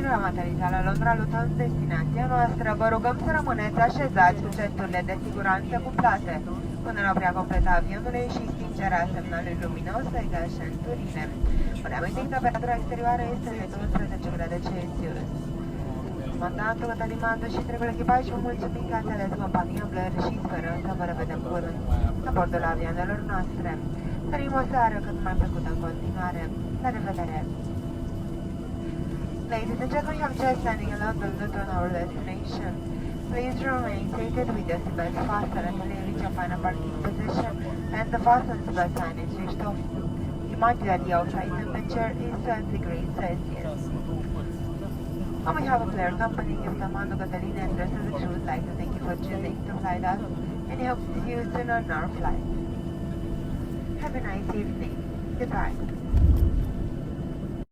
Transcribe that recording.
Ierarhia materială Londra Luton, destinația noastră. Vă rugăm să rămâneți așezați cu centurile de siguranță cuplate până la oprirea completă a avionului și stingerea semnalului luminos egal centurine. Vă reamintim că temperatura exterioară este de 12 grade Celsius. Comandantul Qlty și întregul echipaj vă mulțumim că ați ales compania Blair și sperăm să vă revedem curând la bordul avioanelor noastre. Trăim o seară cât mai plăcută în continuare. La revedere! Ladies and gentlemen, we have just landing in London, Luton, our destination. Please remain seated with your seatbelt fastened until you reach your final parking position and the fasten seatbelt sign is switched off. Remind you that the outside temperature is 12 degrees Celsius. On behalf of their company, Captain Qlty and the rest of the crew would like to thank you for choosing to fly with us and we hope to see you soon on our flight. Have a nice evening. Goodbye.